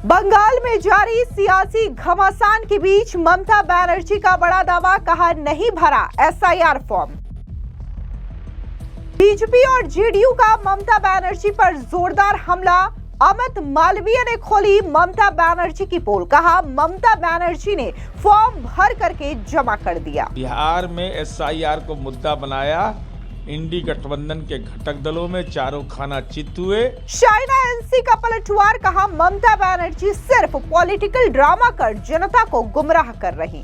बंगाल में जारी सियासी घमासान के बीच ममता बनर्जी का बड़ा दावा, कहा नहीं भरा एसआईआर फॉर्म। बीजेपी और जेडीयू का ममता बनर्जी पर जोरदार हमला, अमित मालवीय ने खोली ममता बनर्जी की पोल, कहा ममता बनर्जी ने फॉर्म भर करके जमा कर दिया। बिहार में एसआईआर को मुद्दा बनाया, इंडी गठबंधन के घटक दलों में चारों खाना चित हुए। शाइना एनसी का पलटवार, कहा ममता बनर्जी सिर्फ पॉलिटिकल ड्रामा कर जनता को गुमराह कर रही।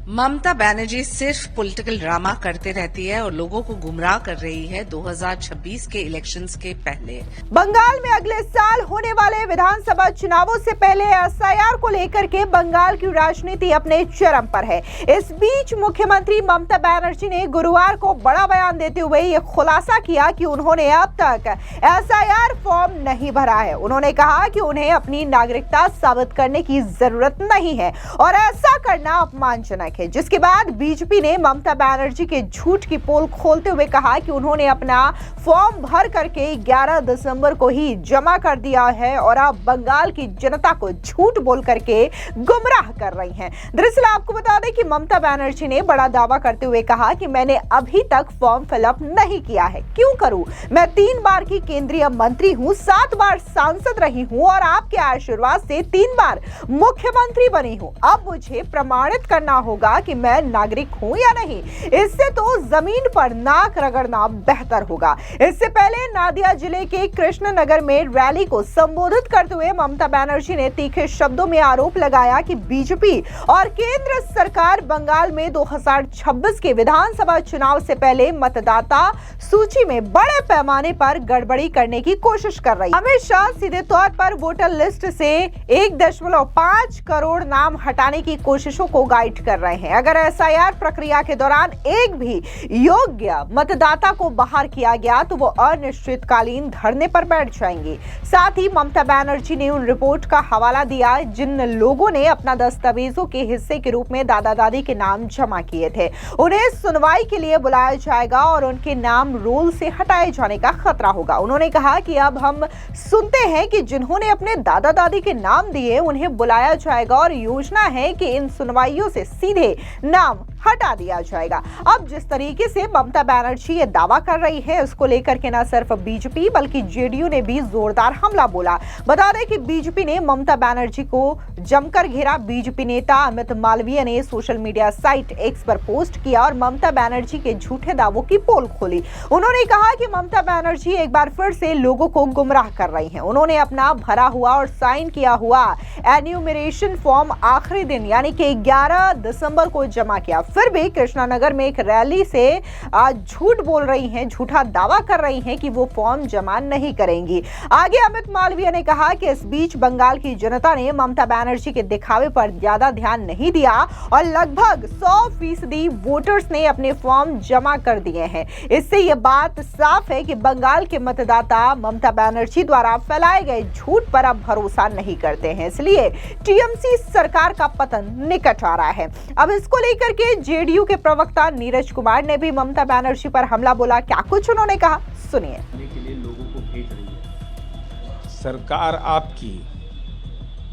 ममता बनर्जी सिर्फ पॉलिटिकल ड्रामा करते रहती है और लोगों को गुमराह कर रही है 2026 के इलेक्शंस के पहले। बंगाल में अगले साल होने वाले विधानसभा चुनावों से पहले एसआईआर को लेकर के बंगाल की राजनीति अपने चरम पर है। इस बीच मुख्यमंत्री ममता बनर्जी ने गुरुवार को बड़ा बयान देते हुए ये खुलासा किया कि उन्होंने अब तक एसआईआर फॉर्म नहीं भरा है। उन्होंने कहा कि उन्हें अपनी नागरिकता साबित करने की जरूरत नहीं है और ऐसा करना अपमानजनक है, जिसके बाद बीजेपी ने ममता बनर्जी के झूठ की पोल खोलते हुए कहा कि उन्होंने अपना फॉर्म भर करके 11 दिसंबर को ही जमा कर दिया है और अब बंगाल की जनता को झूठ बोल करके गुमराह कर रही हैं। दरअसल आपको बता दें कि ममता बनर्जी ने बड़ा दावा करते हुए कहा कि मैंने अभी तक फॉर्म फिलअप नहीं किया है, क्यों करूं? मैं 3 बार की केंद्रीय मंत्री हूं, 7 बार सांसद रही हूं और आपके आशीर्वाद से 3 बार मुख्यमंत्री बनी हूं। अब मुझे प्रमाणित करना होगा कि मैं नागरिक हूं या नहीं। इससे तो जमीन पर नाक रगड़ना बेहतर होगा। इससे पहले नादिया जिले के कृष्णनगर में रैली को संबोधित करते हुए ममता बनर्जी ने तीखे शब्दों में आरोप लगाया कि बीजेपी और केंद्र सरकार बंगाल में 2026 के विधानसभा चुनाव से पहले मतदाता सूची में बड़े पैमाने पर गड़बड़ी करने की कोशिश कर रही है। अमित शाह सीधे तौर पर वोटर लिस्ट से 1.5 करोड़ नाम हटाने की कोशिशों को गाइड कर रहे हैं। अगर एसआईआर प्रक्रिया के दौरान एक भी योग्य मतदाता को बाहर किया गया तो वो अनिश्चितकालीन धरने पर बैठ जाएंगे। साथ ही ममता बनर्जी ने उन रिपोर्ट का हवाला दिया जिन लोगों ने अपना दस्तावेजों के हिस्से के रूप में दादा दादी के नाम जमा किए थे, उन्हें सुनवाई के लिए बुलाया जाएगा और उनके नाम रोल से हटाए जाने का खतरा होगा। उन्होंने कहा कि अब हम सुनते हैं कि जिन्होंने अपने दादा दादी के नाम दिए उन्हें बुलाया जाएगा और योजना है कि इन सुनवाइयों से सीधे नाम हटा दिया जाएगा। अब जिस तरीके से ममता बनर्जी ये दावा कर रही है, उसको लेकर के न सिर्फ बीजेपी बल्कि जेडीयू ने भी जोरदार हमला बोला। बता दें कि बीजेपी ने ममता बनर्जी को जमकर घेरा। बीजेपी नेता अमित मालवीय ने सोशल मीडिया साइट एक्स पर पोस्ट किया और ममता बनर्जी के झूठे दावों की पोल खोली। उन्होंने कहा कि ममता बनर्जी एक बार फिर से लोगों को गुमराह कर रही हैं। उन्होंने अपना भरा हुआ और साइन किया हुआ एन्यूमरेशन फॉर्म आखिरी दिन यानी कि 11 दिसंबर को जमा किया, फिर भी कृष्णानगर में एक रैली से झूठ बोल रही हैं, झूठा दावा कर रही हैं कि वो फॉर्म जमा नहीं करेंगी। आगे अमित मालवीय ने कहा कि इस बीच बंगाल की जनता ने ममता बनर्जी के दिखावे पर ज्यादा ध्यान नहीं दिया और लगभग 100% वोटर्स ने अपने फॉर्म जमा कर दिए हैं। इससे यह बात साफ है कि बंगाल के मतदाता ममता बनर्जी द्वारा फैलाए गए झूठ पर अब भरोसा नहीं करते हैं, इसलिए टीएमसी सरकार का पतन निकट आ रहा है। अब इसको लेकर के जेडीयू के प्रवक्ता नीरज कुमार ने भी ममता बनर्जी पर हमला बोला। क्या कुछ उन्होंने कहा, सुनिए। के लिए लोगों को भेज रही है सरकार, आपकी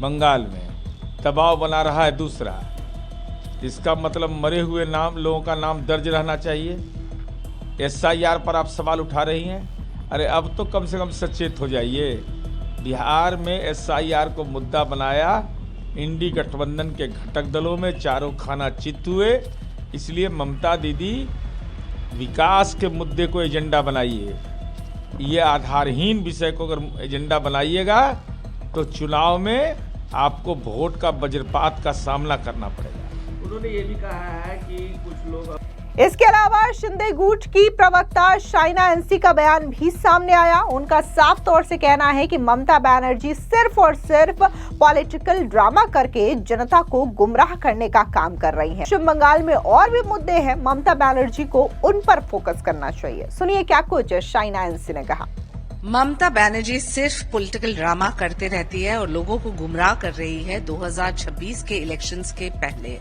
बंगाल में दबाव बना रहा है। दूसरा, इसका मतलब मरे हुए लोगों का नाम दर्ज रहना चाहिए। एसआईआर पर आप सवाल उठा रही हैं। अरे अब तो कम से कम सचेत हो जाइए। बिहार में एसआईआर को मुद्दा बनाया, इंडी गठबंधन के घटक दलों में चारों खाना चित हुए। इसलिए ममता दीदी विकास के मुद्दे को एजेंडा बनाइए। ये आधारहीन विषय को अगर एजेंडा बनाइएगा तो चुनाव में आपको वोट का वज्रपात का सामना करना पड़ेगा। उन्होंने ये भी कहा है कि कुछ लोग इसके अलावा शिंदे गुट की प्रवक्ता शाइना एनसी का बयान भी सामने आया। उनका साफ तौर से कहना है कि ममता बनर्जी सिर्फ और सिर्फ पॉलिटिकल ड्रामा करके जनता को गुमराह करने का काम कर रही हैं। पश्चिम बंगाल में और भी मुद्दे हैं, ममता बनर्जी को उन पर फोकस करना चाहिए। सुनिए क्या कुछ शाइना एनसी ने कहा। ममता बनर्जी सिर्फ पॉलिटिकल ड्रामा करते रहती है और लोगों को गुमराह कर रही है 2026 के इलेक्शंस के पहले,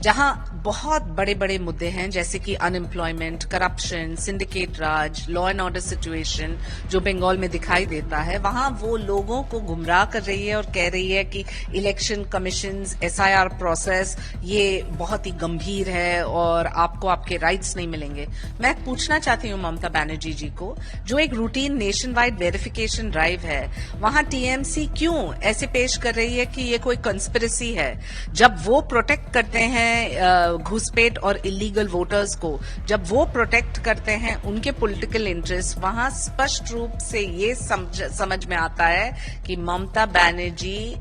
जहां बहुत बड़े बड़े मुद्दे हैं जैसे कि unemployment, corruption, syndicate Raj, law and order situation जो बंगाल में दिखाई देता है। वहां वो लोगों को गुमराह कर रही है और कह रही है कि इलेक्शन कमीशन, SIR प्रोसेस ये बहुत ही गंभीर है और आपको आपके राइट्स नहीं मिलेंगे। मैं पूछना चाहती हूं ममता बनर्जी जी को, जो एक routine nation wide verification drive है, वहां TMC क्यों ऐसे पेश कर रही है कि ये कोई कंस्पिरेसी है, जब वो प्रोटेक्ट करते हैं घुसपैठ और इलीगल वोटर्स को, जब वो प्रोटेक्ट करते हैं उनके पॉलिटिकल इंटरेस्ट। वहां स्पष्ट रूप से ये समझ में आता है कि ममता बनर्जी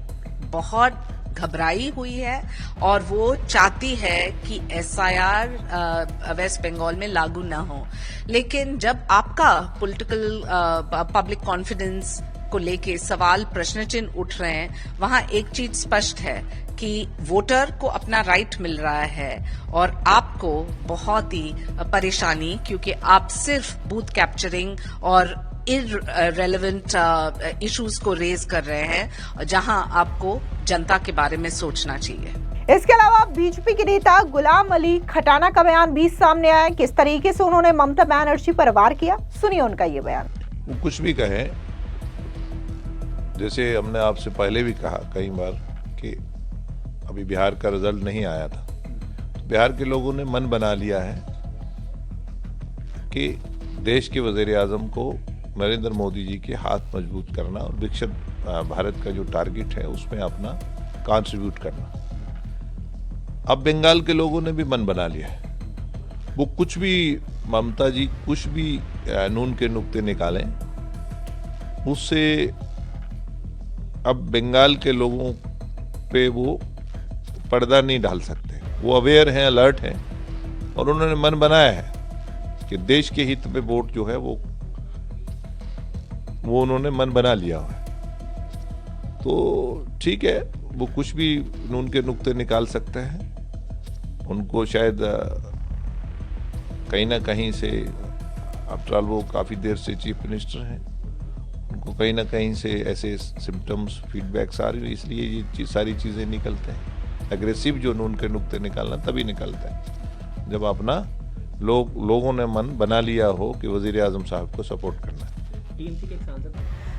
बहुत घबराई हुई है और वो चाहती है कि SIR वेस्ट बंगाल में लागू न हो। लेकिन जब आपका पॉलिटिकल पब्लिक कॉन्फिडेंस को लेके सवाल, प्रश्न चिन्ह उठ रहे हैं, वहां एक चीज स्पष्ट है कि वोटर को अपना राइट मिल रहा है और आपको बहुत ही परेशानी, क्योंकि आप सिर्फ बूथ कैप्चरिंग और इररेलेवेंट इश्यूज को रेज कर रहे हैं, जहां आपको जनता के बारे में सोचना चाहिए। इसके अलावा बीजेपी के नेता गुलाम अली खटाना का बयान भी सामने आया। किस तरीके से उन्होंने ममता बनर्जी पर वार किया, सुनिए उनका ये बयान। वो कुछ भी कहें, जैसे हमने आपसे पहले भी कहा कई बार कि अभी बिहार का रिजल्ट नहीं आया था, तो बिहार के लोगों ने मन बना लिया है कि देश के वजीर आजम को नरेंद्र मोदी जी के हाथ मजबूत करना और विकसित भारत का जो टारगेट है उसमें अपना कंट्रीब्यूट करना। अब बंगाल के लोगों ने भी मन बना लिया है। वो कुछ भी, ममता जी कुछ भी नून के नुक्ते निकालें, उससे अब बंगाल के लोगों पे वो पर्दा नहीं डाल सकते। वो अवेयर हैं, अलर्ट हैं और उन्होंने मन बनाया है कि देश के हित में वोट जो है वो उन्होंने मन बना लिया है। तो ठीक है, वो कुछ भी नून के नुक्ते निकाल सकते हैं। उनको शायद कहीं ना कहीं से, आफ्टर ऑल वो काफ़ी देर से चीफ मिनिस्टर हैं, उनको कहीं ना कहीं से ऐसे सिम्टम्स, फीडबैक्स आ रही है, इसलिए ये सारी चीज़ें निकलते हैं। एग्रेसिव जो नून के नुक्ते निकालना तभी निकलता है जब अपना लोगों ने मन बना लिया हो कि वजीर आजम साहब को सपोर्ट करना है।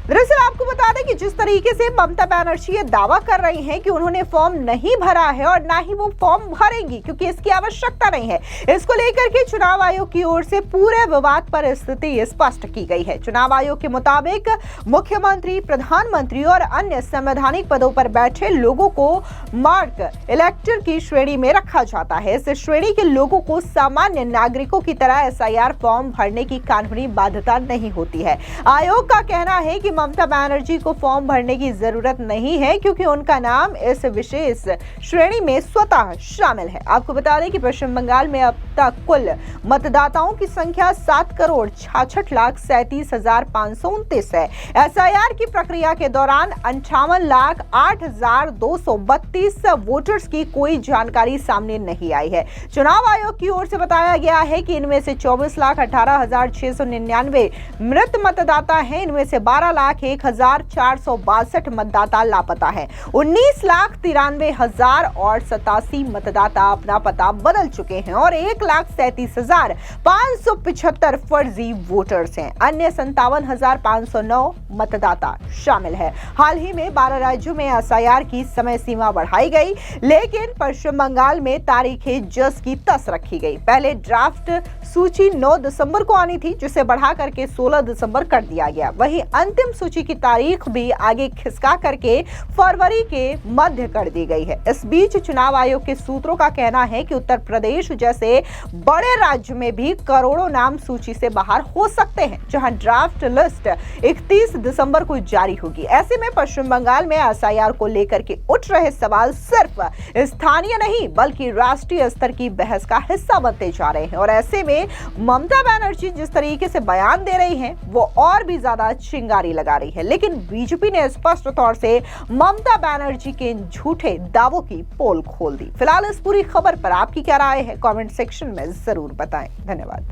दरअसल आपको बता दें कि जिस तरीके से ममता बनर्जी ये दावा कर रही हैं कि उन्होंने फॉर्म नहीं भरा है और ना ही वो फॉर्म भरेंगी क्योंकि इसकी आवश्यकता नहीं है, इसको लेकर के चुनाव आयोग की ओर से पूरे विवाद पर स्थिति स्पष्ट की गई है। चुनाव आयोग के मुताबिक मुख्यमंत्री, प्रधानमंत्री और अन्य संवैधानिक पदों पर बैठे लोगों को मार्क इलेक्टर की श्रेणी में रखा जाता है। इस श्रेणी के लोगों को सामान्य नागरिकों की तरह SIR फॉर्म भरने की कानूनी बाध्यता नहीं होती है। आयोग का कहना है कि ममता बनर्जी को फॉर्म भरने की जरूरत नहीं है क्योंकि उनका नाम इस विशेष श्रेणी में स्वतः शामिल है। आपको बता दें कि पश्चिम बंगाल में अब तक कुल मतदाताओं की संख्या 7,66,37,529 है। SIR की प्रक्रिया के दौरान 58,08,232 वोटर्स की कोई जानकारी सामने नहीं आई है। चुनाव आयोग की ओर से बताया गया है कि इनमें से 24,18,699 मृत मतदाता हैं। इनमें से 12,01,462 मतदाता लापता हैं। 19,93,087 मतदाता अपना पता बदल चुके हैं और 1,37,575 फर्जी वोटर्स हैं। अन्य 57,509 मतदाता शामिल है। हाल ही में 12 राज्यों में SIR की समय सीमा बढ़ाई गई, लेकिन पश्चिम बंगाल में तारीखें जस की तस रखी गई। पहले ड्राफ्ट सूची 9 दिसंबर को आनी थी, जिसे बढ़ा करके 16 दिसंबर कर दिया गया। वहीं अंतिम सूची की तारीख भी आगे खिसका करके फरवरी के मध्य कर दी गई है। इस बीच चुनाव आयोग के सूत्रों का कहना है कि उत्तर प्रदेश जैसे बड़े राज्य में भी करोड़ों नाम सूची से बाहर हो सकते हैं, जहां ड्राफ्ट लिस्ट 31 दिसंबर को जारी होगी। ऐसे में पश्चिम बंगाल में SIR को लेकर के उठ रहे सवाल सिर्फ स्थानीय नहीं बल्कि राष्ट्रीय स्तर की बहस का हिस्सा बनते जा रहे हैं और ऐसे में ममता बनर्जी जिस तरीके से बयान दे रही हैं, वो और भी ज्यादा चिंगारी लगा रही है। लेकिन बीजेपी ने स्पष्ट तौर से ममता बनर्जी के झूठे दावों की पोल खोल दी। फिलहाल इस पूरी खबर पर आपकी क्या राय है, कमेंट सेक्शन में जरूर बताएं। धन्यवाद।